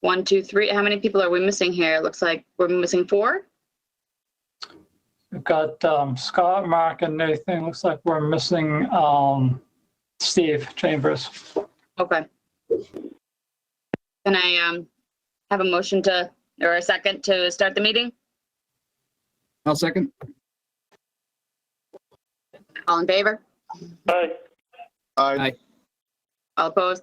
1, 2, 3. How many people are we missing here? It looks like we're missing 4. We've got Scott, Mark, and Nathan. Looks like we're missing Steve Chambers. Okay. Can I have a motion to, or a second to start the meeting? I'll second. All in favor? Aye. Aye. All opposed?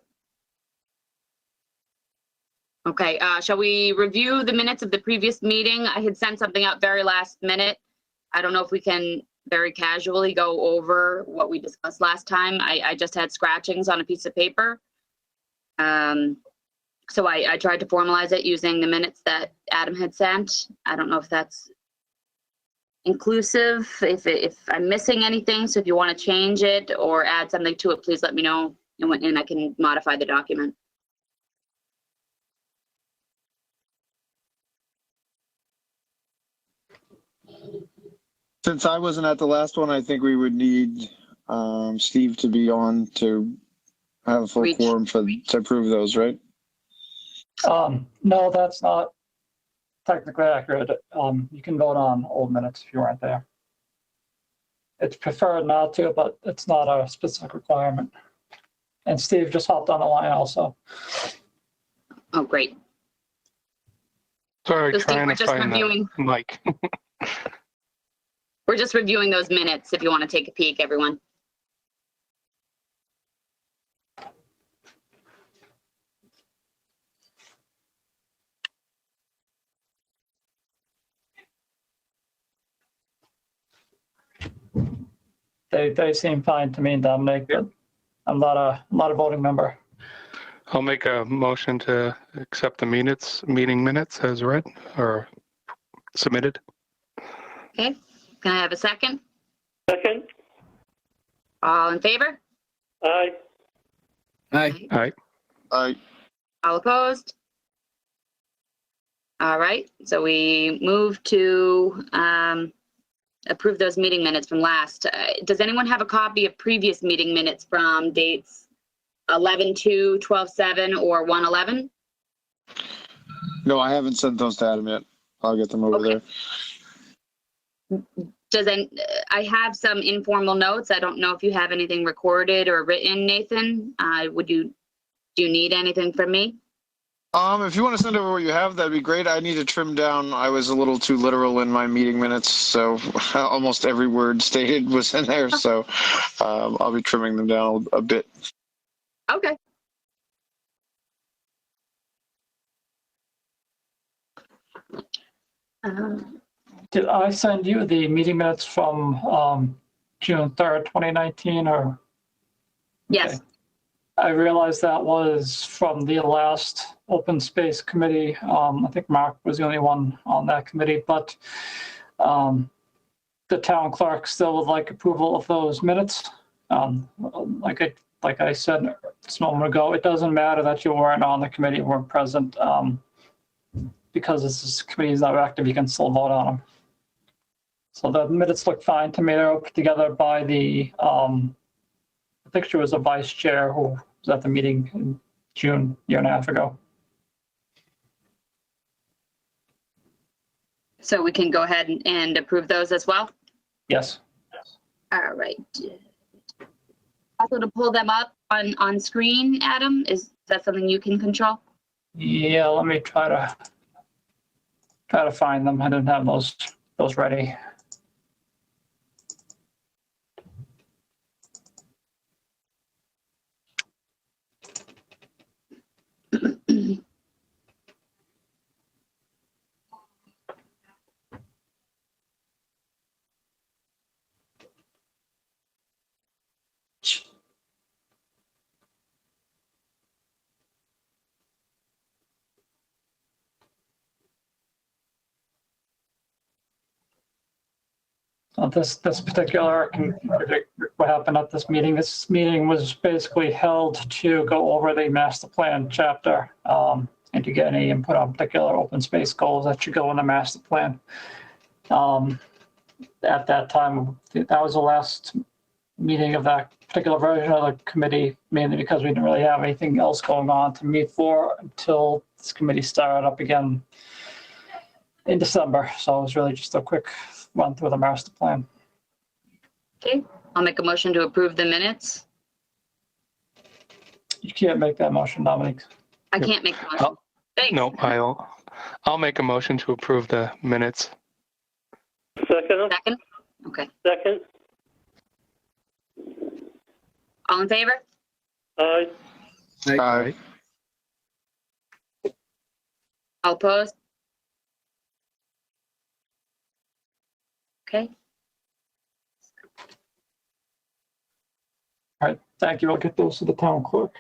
Okay, shall we review the minutes of the previous meeting? I had sent something out very last minute. I don't know if we can very casually go over what we discussed last time. I just had scratchings on a piece of paper. So I tried to formalize it using the minutes that Adam had sent. I don't know if that's inclusive, if I'm missing anything. So if you want to change it or add something to it, please let me know, and I can modify the document. Since I wasn't at the last one, I think we would need Steve to be on to have a full quorum to approve those, right? No, that's not technically accurate. You can vote on old minutes if you weren't there. It's preferred not to, but it's not a specific requirement. And Steve just hopped on the line also. Oh, great. Sorry, So Steve, trying we're to just find reviewing. the mic. We're just reviewing those minutes if you want to take a peek, everyone. They seem fine to me, Dominic, but I'm not a voting member. I'll make a motion to accept the meeting minutes as read or submitted. Okay, can I have a second? Second. All in favor? Aye. Aye. Aye. Aye. All opposed? All right, so we move to approve those meeting minutes from last. Does anyone have a copy of previous meeting minutes from dates 11/2, 12/7, or 1/11? No, I haven't sent those to Adam yet. I'll get them over Okay. there. I have some informal notes. I don't know if you have anything recorded or written, Nathan. Do you need anything from me? If you want to send over what you have, that'd be great. I need to trim down. I was a little too literal in my meeting minutes, so almost every word stated was in there. So I'll be trimming them down a bit. Okay. Did I send you the meeting minutes from June 3rd, 2019, or? Yes. Okay. I realized that was from the last open space committee. I think Mark was the only one on that committee, but the town clerk still would like approval of those minutes. Like I said just a moment ago, it doesn't matter that you weren't on the committee, weren't present, because this committee is not active, you can still vote on them. So the minutes look fine to me. They were put together by the, I think she was a vice chair who was at the meeting in June, year and a half ago. So we can go ahead and approve those as well? Yes. All right. Also to pull them up on screen, Adam, is that something you can control? Yeah, let me try to find them. I didn't have those ready. This particular, I can predict what happened at this meeting. This meeting was basically held to go over the master plan chapter and to get any input on particular open space goals that should go in the master plan. At that time, that was the last meeting of that particular version of the committee, mainly because we didn't really have anything else going on to meet for until this committee started up again in December. So it was really just a quick run through the master plan. Okay, I'll make a motion to approve the minutes. You can't make that motion, Dominique. I can't make the motion. Thanks. No, I'll make a motion to approve the minutes. Second, Second? Okay. second, All in favor? aye, Aye. All opposed? Okay. All right, thank you. I'll get those to the town clerk.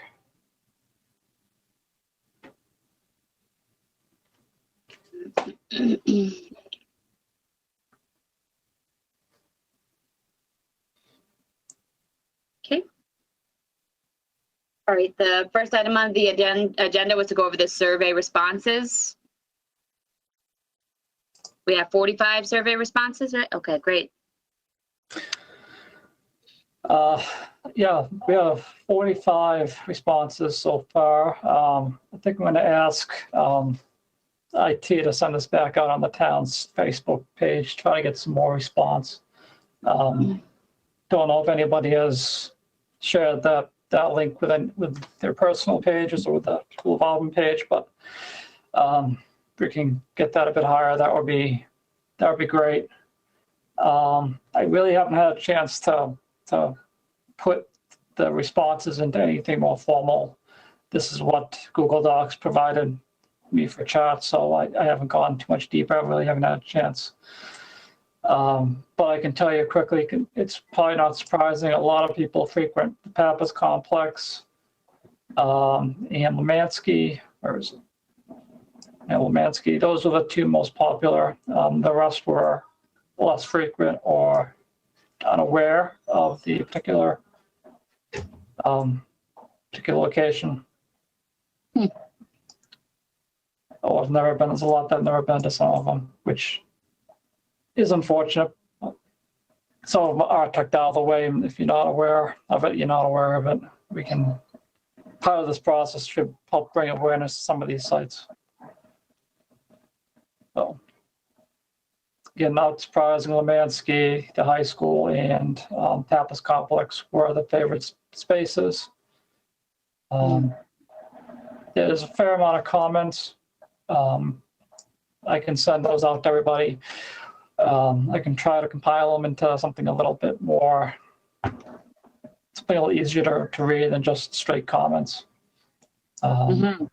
Okay. All right, the first item on the agenda was to go over the survey responses. We have 45 survey responses, right? Okay, great. Yeah, we have 45 responses so far. I think I'm going to ask IT to send us back out on the town's Facebook page, try to get some more response. Don't know if anybody has shared that link with their personal pages or with the school involvement page, but if we can get that a bit higher, that would be great. I really haven't had a chance to put the responses into anything more formal. This is what Google Docs provided me for chat, so I haven't gone too much deeper. I really haven't had a chance. But I can tell you quickly, it's probably not surprising. A lot of people frequent the Pappas Complex and Lemansky. Where is it? And Lemansky. Those are the two most popular. The rest were less frequent or unaware of the particular location. Oh, there's a lot that have never been to some of them, which is unfortunate. Some of them are tucked out of the way. If you're not aware of it, you're not aware of it. Part of this process should help bring awareness to some of these sites. So, again, not surprising, Lemansky, the high school, and Pappas Complex were the favorite spaces. There's a fair amount of comments. I can send those out to everybody. I can try to compile them into something a little bit more, something a little easier to read than just straight comments. Adam,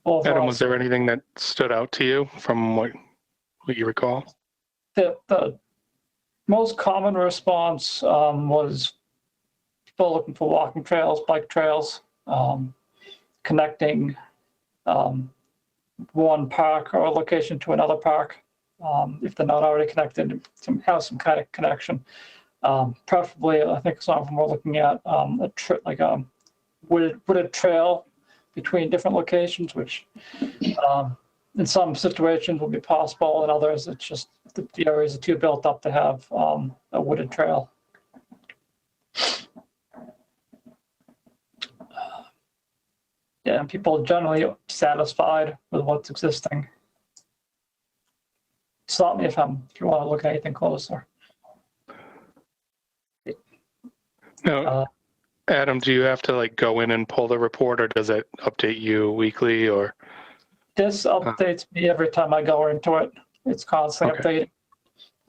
Overall, was there anything that stood out to you from what you recall? the most common response was people looking for walking trails, bike trails, connecting one park or location to another park. If they're not already connected, to have some kind of connection. Preferably, I think some of them were looking at like a wooded trail between different locations, which in some situations will be possible. In others, it's just the areas are too built up to have a wooded trail. Yeah, and people are generally satisfied with what's existing. Stop me if you want to look at anything closer. No, Adam, do you have to like go in and pull the report, or does it update you weekly? Or This updates me every time I go into it. It's constantly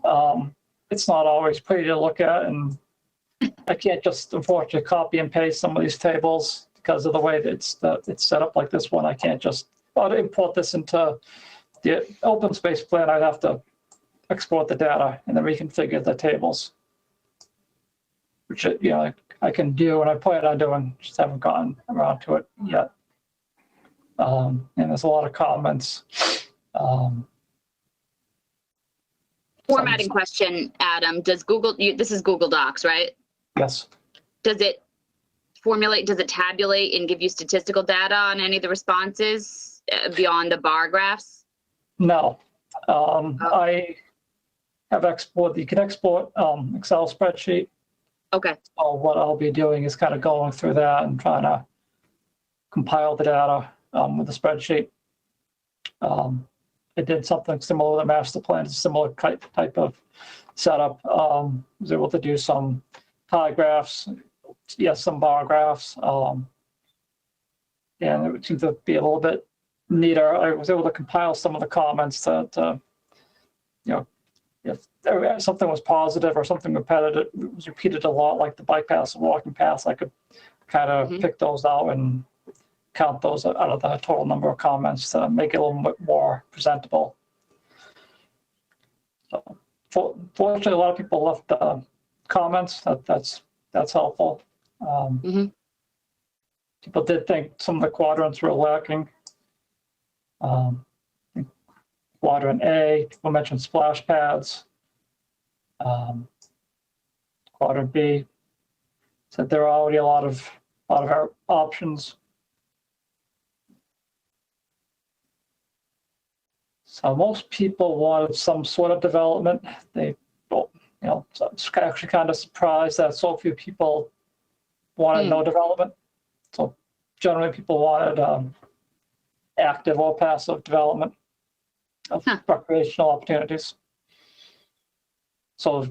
updating. It's not always pretty to look at, and I can't just unfortunately copy and paste some of these tables because of the way that it's set up like this one. I can't just import this into the open space plan. I'd have to export the data and then reconfigure the tables, which I can do and I plan on doing, just haven't gotten around to it yet. And there's a lot of comments. Formatting question, Adam. Does this is Google Docs, right? Yes. Does it tabulate and give you statistical data on any of the responses beyond the bar graphs? No. I have exported, you can export Excel spreadsheet. Okay. So what I'll be doing is kind of going through that and trying to compile the data with the spreadsheet. I did something similar with the master plan, it's a similar type of setup. Was able to do some pie graphs, yes, some bar graphs, and it seemed to be a little bit neater. I was able to compile some of the comments that, if something was positive or something repetitive, was repeated a lot, like the bike paths and walking paths, I could kind of pick those out and count those out of the total number of comments to make it a little bit more presentable. So, fortunately, a lot of people left comments. That's helpful. People did think some of the quadrants were lacking. Quadrant A, people mentioned splash pads. Quadrant B said there are already a lot of our options. So most people wanted some sort of development. So it's actually kind of surprised that so few people wanted no development. So generally people wanted active or passive development of recreational opportunities. So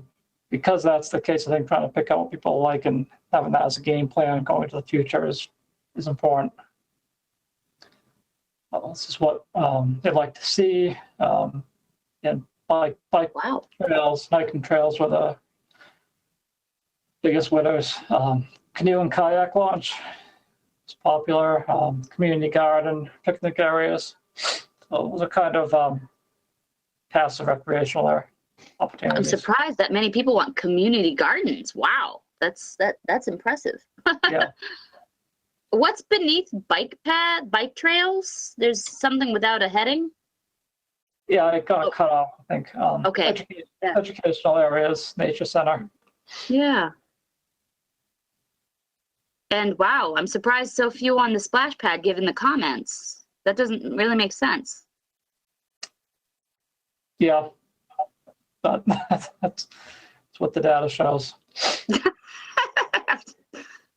because that's the case, I think trying to pick out what people like and having that as a game plan going to the future is important. This is what they'd like to see. And bike trails, hiking trails were the biggest winners. Canoe and kayak launch is popular. Community garden, picnic areas. So those are kind of passive recreational opportunities. I'm surprised that many people want community gardens. Wow, that's impressive. Yeah. What's beneath bike trails? There's something without a heading. Yeah, it got cut off, I think. Okay. Educational areas, nature center. Yeah. And wow, I'm surprised so few on the splash pad given the comments. That doesn't really make sense. Yeah, but that's what the data shows.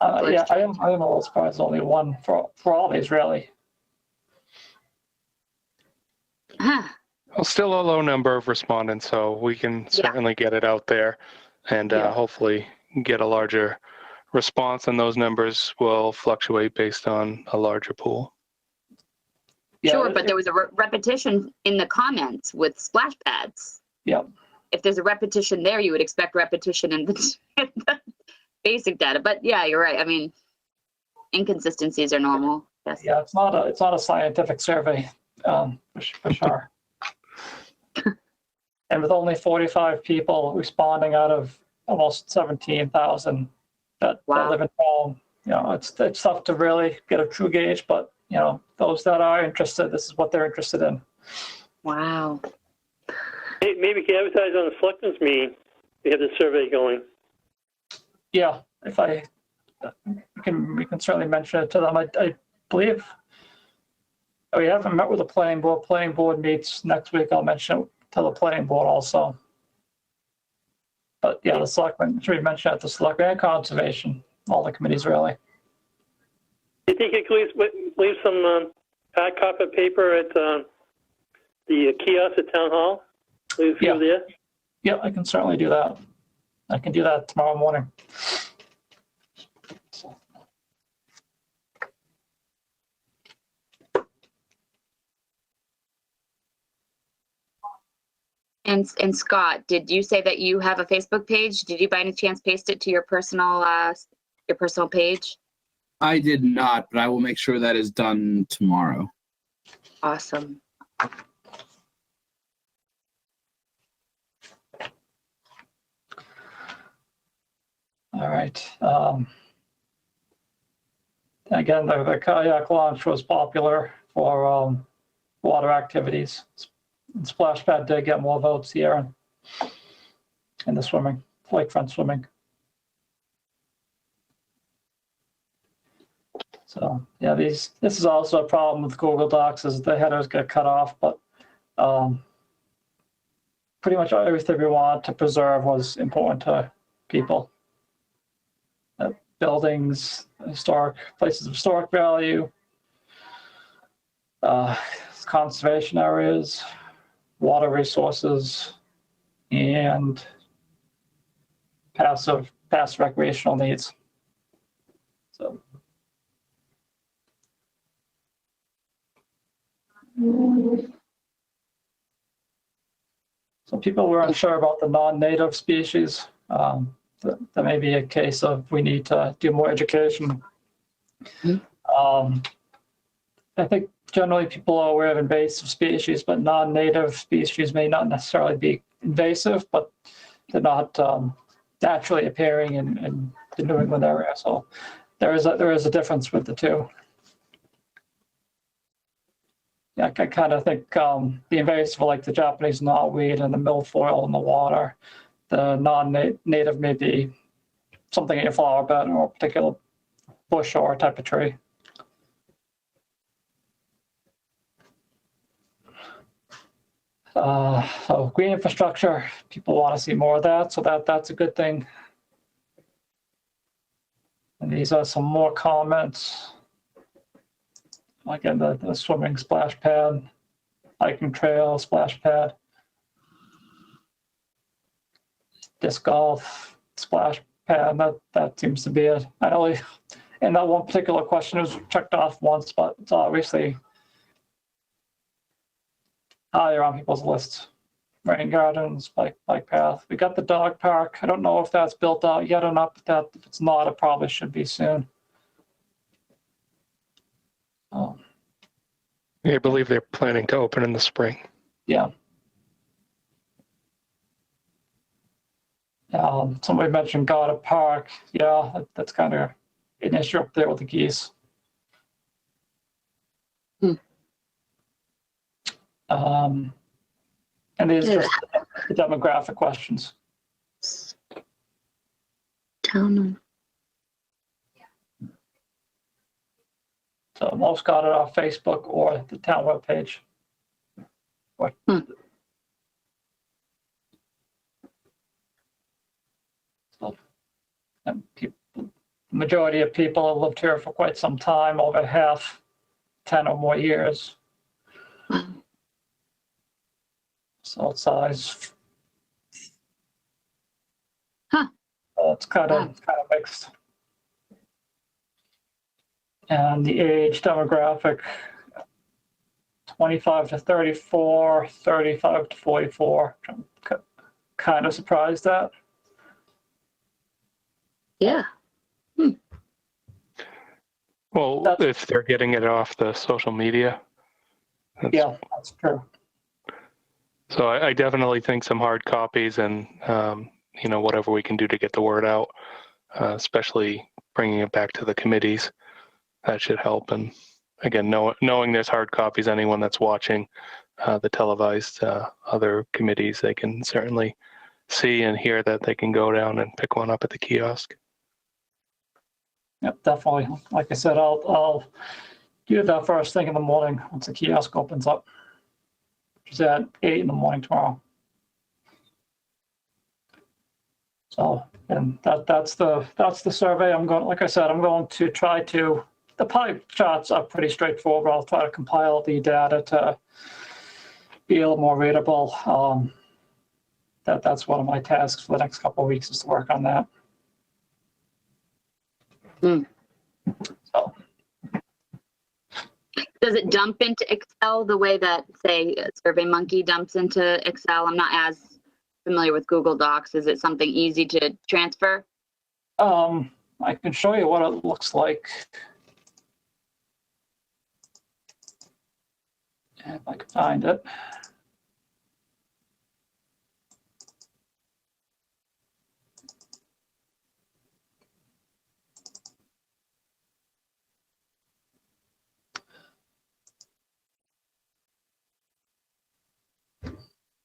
Yeah, I am a little surprised only one for all these, really. Huh. Well, still a low number of respondents, so we can certainly get it out there and hopefully get a larger response, and those numbers will fluctuate based on a larger pool. Yeah, Sure, but there was a repetition in the comments with splash pads. Yeah. If there's a repetition there, you would expect repetition in the basic data. But yeah, you're right. I mean, inconsistencies are normal. Yes. Yeah, it's not a scientific survey, for sure. And with only 45 people responding out of almost 17,000 that live in town, it's tough to really get a true gauge. But those that are interested, this is what they're interested in. Wow. Hey, maybe you can advertise on the selectmen's meeting. We have the survey going. Yeah, if we can certainly mention it to them. I believe we haven't met with the planning board. Planning board meets next week. I'll mention it to the planning board also. But yeah, the selectmen should be mentioned at the selectmen and conservation, all the committees really. You think you could leave some hard copy paper at the kiosk at Town Hall? Leave a few there? Yeah, I can certainly do that. I can do that tomorrow morning. And Scott, did you say that you have a Facebook page? Did you by any chance paste it to your personal page? I did not, but I will make sure that is done tomorrow. Awesome. All right. Again, the kayak launch was popular for water activities. And splash pad did get more votes here, and the swimming, lakefront swimming. So yeah, this is also a problem with Google Docs, is the headers get cut off, but pretty much everything we want to preserve was important to people. Buildings, historic places of historic value, conservation areas, water resources, and passive recreational needs. So. So people were unsure about the non-native species. That may be a case of we need to do more education. I think generally people are aware of invasive species, but non-native species may not necessarily be invasive, but they're not naturally appearing in the New England area. So there is a difference with the two. Yeah, I kind of think the invasive, like the Japanese knotweed and the milfoil in the water, the non-native may be something in your flower bed or a particular bush or type of tree. So green infrastructure, people want to see more of that, so that's a good thing. And these are some more comments. Again, the swimming splash pad, hiking trail, splash pad, disc golf, splash pad, that seems to be it. I know in that one particular question it was checked off once, but it's obviously higher on people's lists. Rain gardens, bike path. We got the dog park. I don't know if that's built out yet or not, but if it's not, it probably should be soon. I believe they're planning to open in the spring. Yeah. Somebody mentioned Goddard Park. Yeah, that's kind of an issue up there with the geese. And these are just the demographic questions. Town. So most got it off Facebook or the town webpage. So, and people, the majority of people have lived here for quite some time, over half, 10 or more years. So it's size. It's kind of mixed. And the age demographic, 25 to 34, 35 to 44. I'm kind of surprised at. Yeah. Well, if they're getting it off the social media. Yeah, that's true. So I definitely think some hard copies and, whatever we can do to get the word out, especially bringing it back to the committees, that should help. And again, knowing there's hard copies, anyone that's watching the televised other committees, they can certainly see and hear that they can go down and pick one up at the kiosk. Yep, definitely. Like I said, I'll do that first thing in the morning once the kiosk opens up, which is at 8 in the morning tomorrow. So, and that's the survey. I'm going to try to. The pie charts are pretty straightforward. I'll try to compile the data to be a little more readable. That's one of my tasks for the next couple of weeks, is to work on that. So. Does it dump into Excel the way that, say, SurveyMonkey dumps into Excel? I'm not as familiar with Google Docs. Is it something easy to transfer? I can show you what it looks like. If I can find it.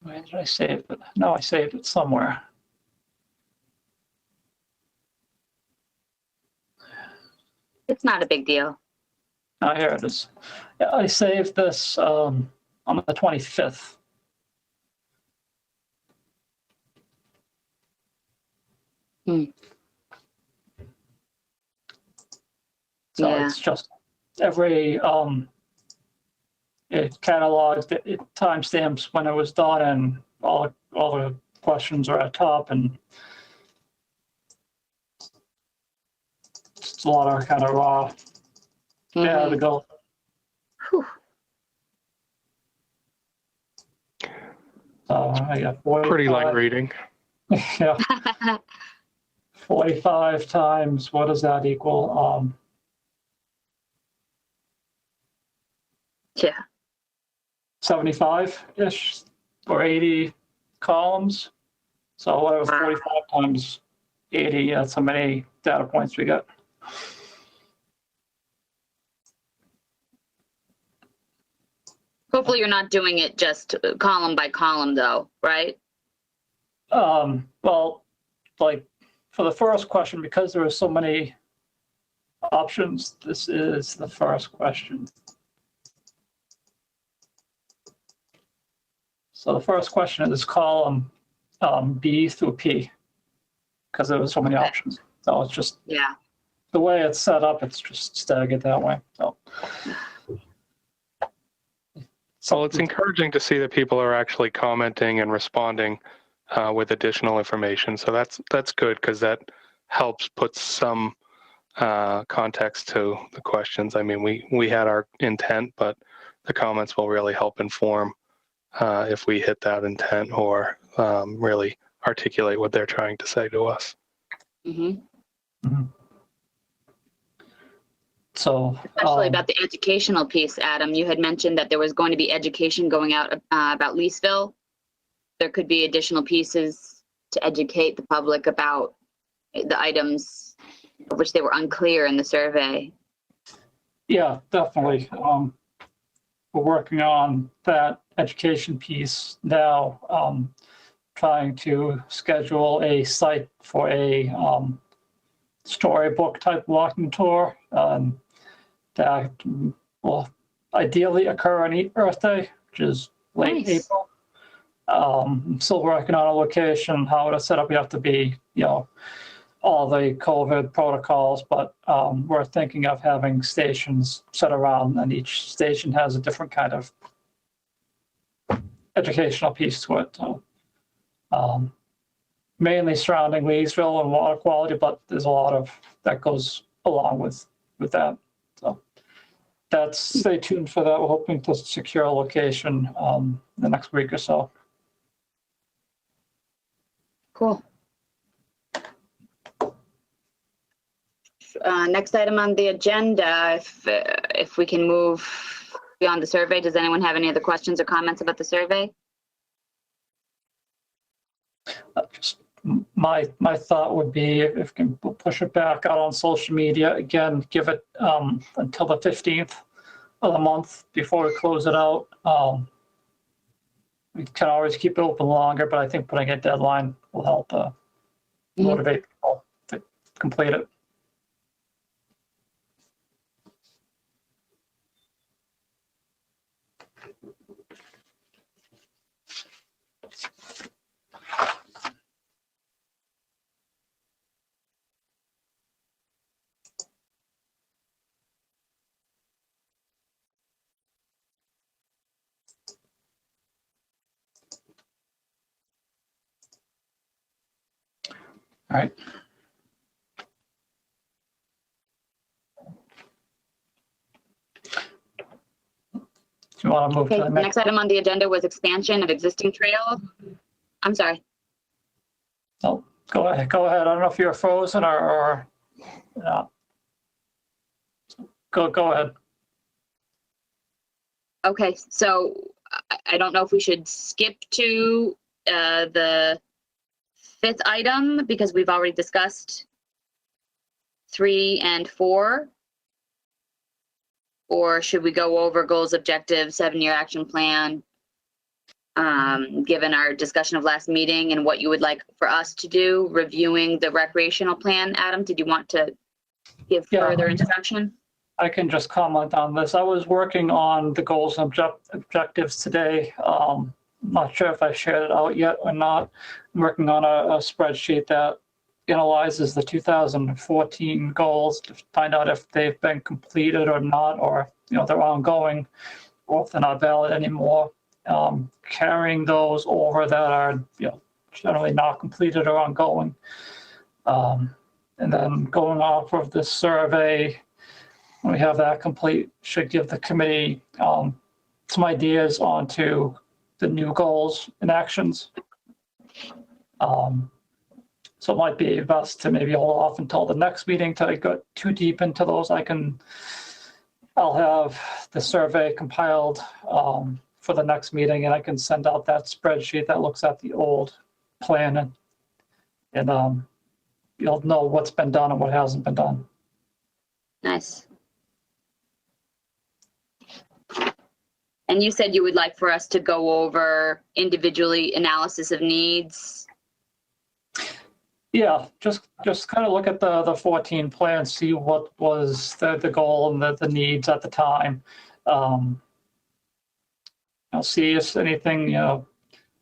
Where did I save it? No, I saved it somewhere. It's not a big deal. Oh, here it is. Yeah, I saved this on the 25th. So Yeah. it's just every it catalogs, it timestamps when it was done, and all the questions are at top, and it's a lot of kind of to go. Whew. I got 45. Pretty light reading. Yeah. 45 times, what does that equal? Yeah. 75-ish or 80 columns. So whatever, 45 times 80, that's how many data points we got. Hopefully you're not doing it just column by column though, right? Well, like for the first question, because there are so many options, this is the first question. So the first question is column B through P, because there were so many options. So it's just the way it's set up, it's just staggered that way. So it's encouraging to see that people are actually commenting and responding with additional information. So that's good, because that helps put some context to the questions. I mean, we had our intent, but the comments will really help inform if we hit that intent or really articulate what they're trying to say to us. So, especially about the educational piece, Adam, you had mentioned that there was going to be education going out about Leesville. There could be additional pieces to educate the public about the items of which they were unclear in the survey. Yeah, definitely. We're working on that education piece now, trying to schedule a site for a storybook type walking tour that will ideally occur on Earth Day, which is late April. I'm still working on a location, how to set up. You have to be, all the COVID protocols, but we're thinking of having stations set around, and each station has a different kind of educational piece to it. So, mainly surrounding Leesville and water quality, but there's a lot of that goes along with that. So stay tuned for that. We're hoping to secure a location the next week or so. Cool. Next item on the agenda, if we can move beyond the survey, does anyone have any other questions or comments about the survey? Just my thought would be, if we can push it back out on social media again, give it until the 15th of the month before we close it out. We can always keep it open longer, but I think putting a deadline will help motivate people to complete it. All right. Do you want to move to the next item on the agenda was expansion of existing trails. I'm sorry. Oh, go ahead. Go ahead. I don't know if you're frozen or go ahead. Okay, so I don't know if we should skip to the 5th item because we've already discussed 3 and 4. Or should we go over goals, objectives, 7-year action plan, given our discussion of last meeting and what you would like for us to do, reviewing the recreational plan? Adam, did you want to give further introduction? I can just comment on this. I was working on the goals and objectives today. I'm not sure if I shared it out yet or not. I'm working on a spreadsheet that analyzes the 2014 goals to find out if they've been completed or not, or they're ongoing, or if they're not valid anymore, carrying those over that are, generally not completed or ongoing. And then going off of this survey, when we have that complete, should give the committee some ideas onto the new goals and actions. So it might be best to maybe hold off until the next meeting to go too deep into those. I'll have the survey compiled for the next meeting, and I can send out that spreadsheet that looks at the old plan, and you'll know what's been done and what hasn't been done. Nice. And you said you would like for us to go over individually analysis of needs. Yeah, just kind of look at the 14 plans, see what was the goal and the needs at the time. I'll see if anything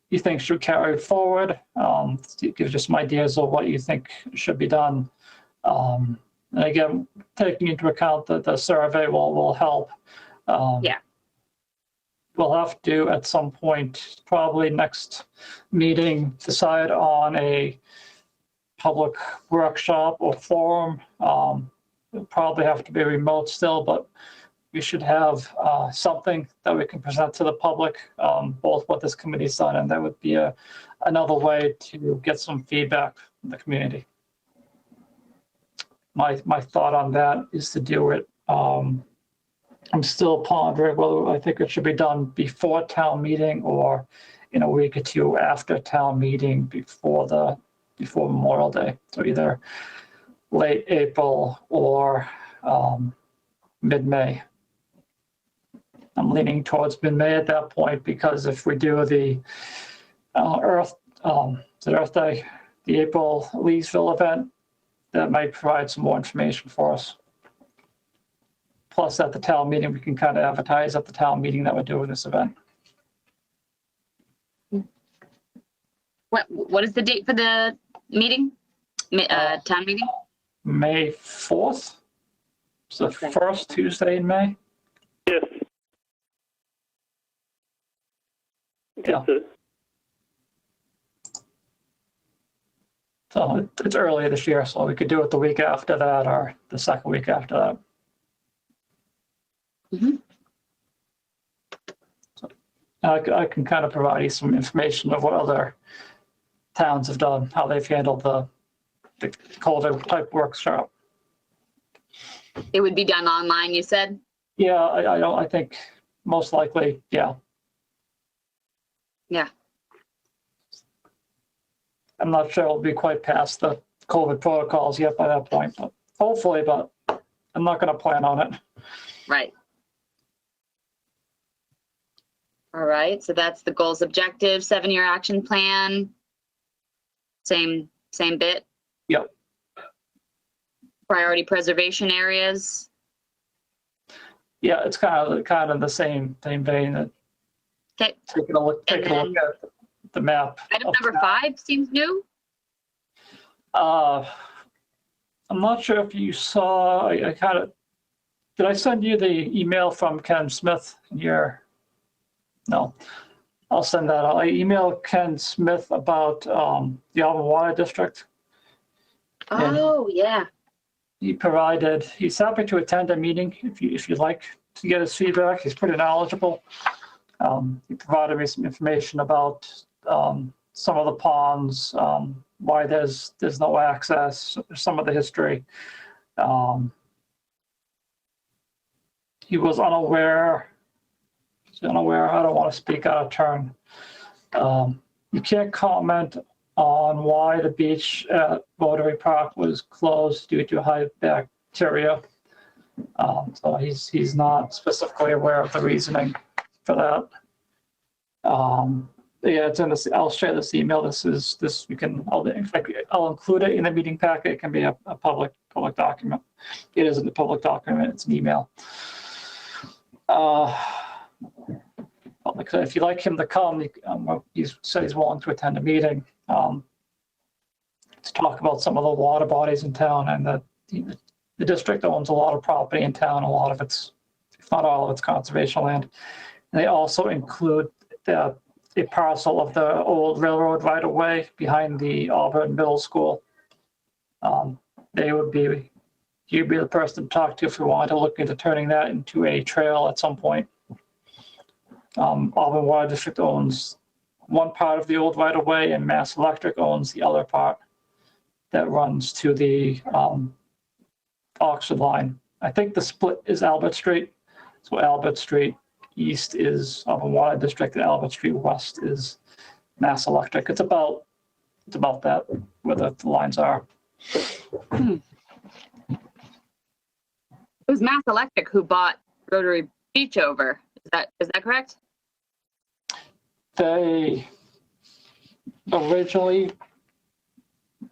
you think should carry forward. Give you some ideas of what you think should be done. And again, taking into account that the survey will help. Yeah. We'll have to, at some point, probably next meeting, decide on a public workshop or forum. It'll probably have to be remote still, but we should have something that we can present to the public, both what this committee's done, and that would be another way to get some feedback from the community. My thought on that is to do it. I'm still pondering whether I think it should be done before town meeting or in a week or two after town meeting before Memorial Day. So either late April or mid-May. I'm leaning towards mid-May at that point, because if we do the Earth Day, the April Leesville event, that might provide some more information for us. Plus, at the town meeting, we can kind of advertise at the town meeting that we're doing this event. What is the date for the meeting? Town meeting? May 4th. It's the Okay. first Tuesday in May. Yes. Yeah. So it's early this year, so we could do it the week after that or the second week after that. Mhm. So I can kind of provide you some information of what other towns have done, how they've handled the COVID type workshop. It would be done online, you said? Yeah, I think most likely, yeah. Yeah. I'm not sure it'll be quite past the COVID protocols yet by that point, but hopefully, but I'm not going to plan on it. Right. All right, so that's the goals, objectives, 7-year action plan. Same bit. Yep. Priority preservation areas. Yeah, it's kind of the same vein. That Okay. taking a look at the map. Item number 5 seems new. I'm not sure if you saw. I kind of did. I send you the email from Ken Smith here? No, I'll send that out. I emailed Ken Smith about the Auburn Water District. Oh, yeah. He's happy to attend a meeting if you'd like to get his feedback. He's pretty knowledgeable. He provided me some information about some of the ponds, why there's no access, some of the history. He was unaware. I don't want to speak out of turn. You can't comment on why the beach at Rotary Park was closed due to high bacteria. So he's not specifically aware of the reasoning for that. Yeah, it's in this. I'll share this email. You can. I'll include it in the meeting packet. It can be a public document. It isn't a public document. It's an email. If you'd like him to come, he said he's willing to attend a meeting to talk about some of the water bodies in town, and that the district owns a lot of property in town. A lot of it's, if not all of it's, conservation land. And they also include a parcel of the old railroad right-of-way behind the Auburn Middle School. You'd be the person to talk to if you wanted to look into turning that into a trail at some point. Auburn Water District owns one part of the old right-of-way, and Mass Electric owns the other part that runs to the Oxford line. I think the split is Albert Street. So Albert Street east is Auburn Water District, and Albert Street west is Mass Electric. It's about that where the lines are. It was Mass Electric who bought Rotary Beach over. Is that correct? They originally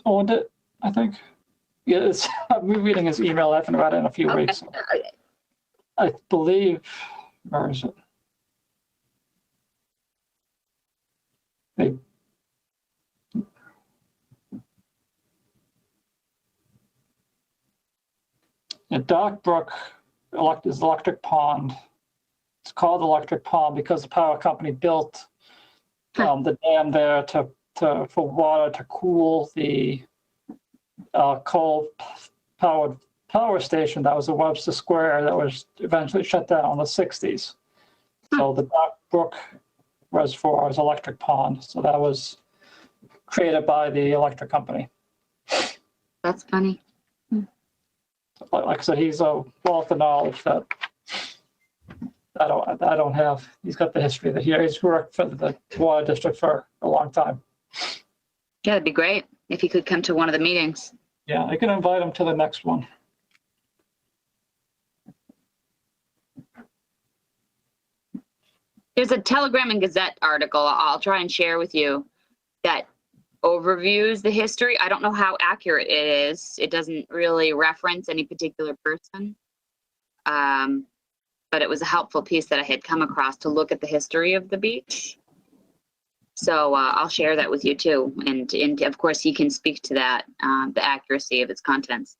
owned it, I think. Yeah, I'm rereading his email. I haven't read it in a few weeks. I believe, where is it? Dark Brook is Electric Pond. It's called Electric Pond because the power company built the dam there for water to cool the coal-powered power station that was at Webster Square that was eventually shut down in the 60s. So the Dark Brook Reservoir is Electric Pond. So that was created by the electric company. That's funny. Like I said, he's a wealth of knowledge that I don't have. He's got the history that he's worked for the water district for a long time. Yeah, it'd be great if he could come to one of the meetings. Yeah, I can invite him to the next one. There's a Telegram and Gazette article I'll try and share with you that overviews the history. I don't know how accurate it is. It doesn't really reference any particular person. But it was a helpful piece that I had come across to look at the history of the beach. So I'll share that with you too. And of course, he can speak to that, the accuracy of its contents.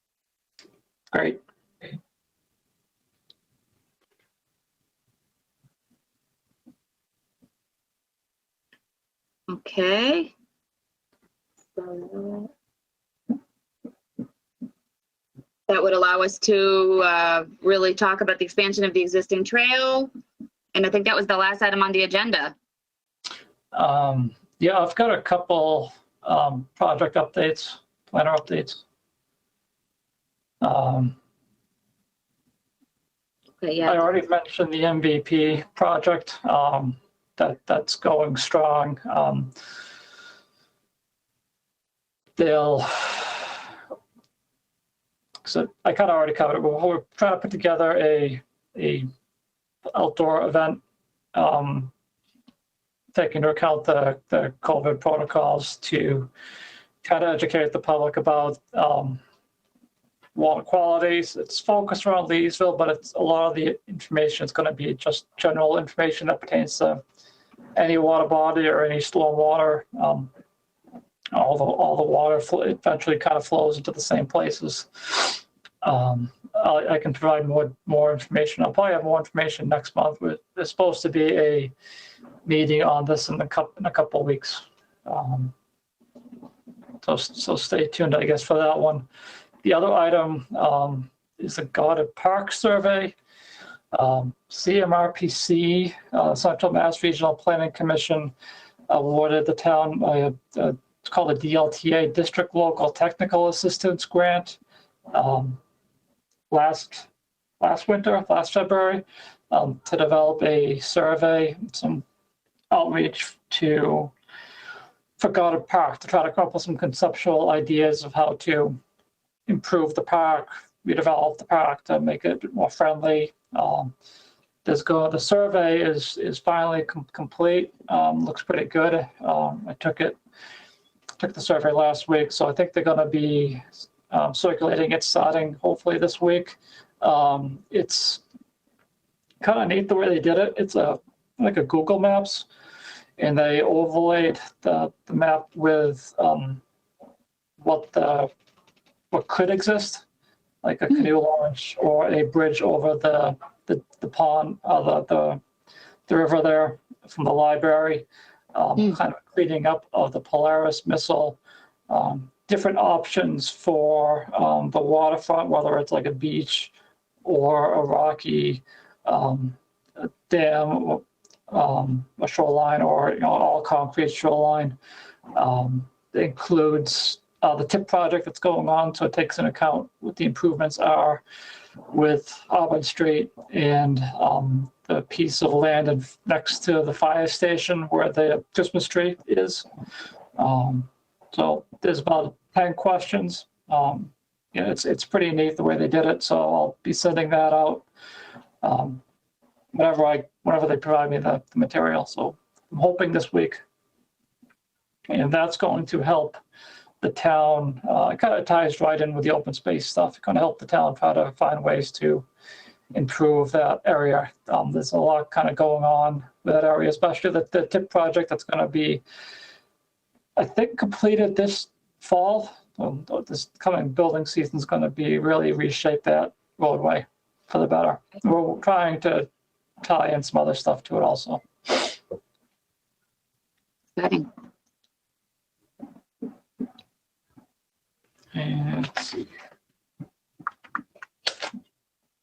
Great. Okay. So that would allow us to really talk about the expansion of the existing trail. And I think that was the last item on the agenda. Yeah, I've got a couple project updates, planner updates. Okay, yeah. I already mentioned the MVP project. That's going strong. So I kind of already covered it. We're trying to put together a outdoor event, taking into account the COVID protocols to try to educate the public about water qualities. It's focused around Leesville, but it's a lot of the information is going to be just general information that pertains to any water body or any storm water. All the water eventually kind of flows into the same places. I can provide more information. I'll probably have more information next month. There's supposed to be a meeting on this in a couple of weeks. So stay tuned, I guess, for that one. The other item is the Goddard Park Survey. CMRPC, Central Mass Regional Planning Commission, awarded the town it's called a DLTA, District Local Technical Assistance Grant, last February, to develop a survey, some outreach for Goddard Park to try to come up with some conceptual ideas of how to improve the park, redevelop the park to make it a bit more friendly. The survey is finally complete. Looks pretty good. I took the survey last week, so I think they're going to be circulating it starting hopefully this week. It's kind of neat the way they did it. It's like a Google Maps, and they overlaid the map with what could exist, like a canoe launch or a bridge over the pond, the the river there from the library, kind of cleaning up of the Polaris missile, different options for the waterfront, whether it's like a beach or a rocky dam, a shoreline, or all concrete shoreline. It includes the TIP project that's going on, so it takes into account what the improvements are with Auburn Street and the piece of land next to the fire station where the Christmas tree is. So there's about 10 questions. It's pretty neat the way they did it, so I'll be sending that out whenever they provide me the material. So I'm hoping this week. And that's going to help the town. It kind of ties right in with the open space stuff. It's going to help the town try to find ways to improve that area. There's a lot kind of going on with that area, especially the TIP project that's going to be, I think, completed this fall. This coming building season is going to be really reshape that roadway for the better. We're trying to tie in some other stuff to it also. Exciting. And let's see.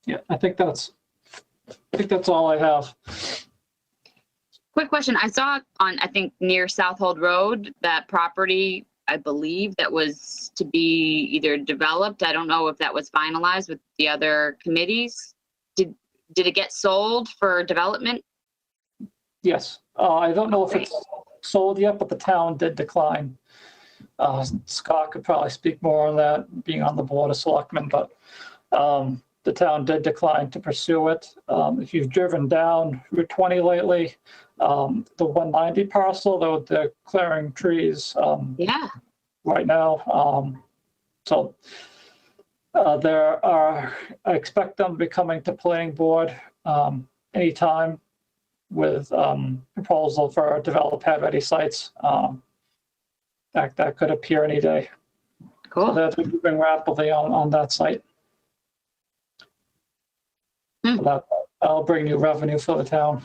Yeah, I think that's all I have. Quick question. I saw on, I think, near Southold Road, that property, I believe, that was to be either developed. I don't know if that was finalized with the other committees. Did it get sold for development? Yes. I don't know if it's sold yet, but the town did decline. Scott could probably speak more on that, being on the Board of Selectmen, but the town did decline to pursue it. If you've driven down Route 20 lately, the 190 parcel, though, they're clearing trees Yeah. right now. So I expect them to be coming to planning board anytime with proposal for develop pad-ready sites. That could appear any day. Cool. So they're moving rapidly on that site. So that'll bring new revenue for the town.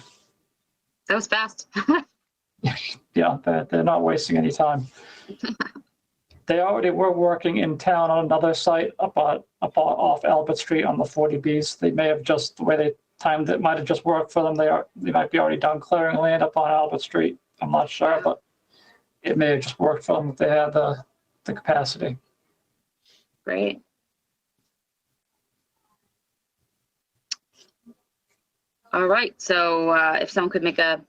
That was fast. Yeah, they're not wasting any time. They already were working in town on another site up off Albert Street on the 40Bs. They may have just, the way they timed it might have just worked for them. They might be already done clearing land up on Albert Street. I'm not sure, but it may have just worked for them if they had the capacity. Great. All right. So if someone could make a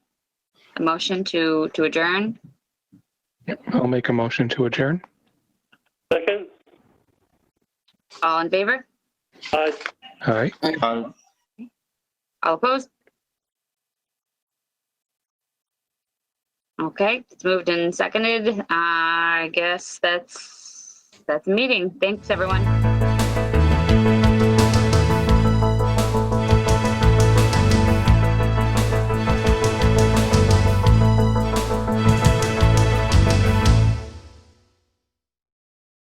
motion to adjourn. I'll make a motion to adjourn. Second? All in favor? Aye. All right. All opposed? Okay, it's moved and seconded. I guess that's the meeting. Thanks, everyone.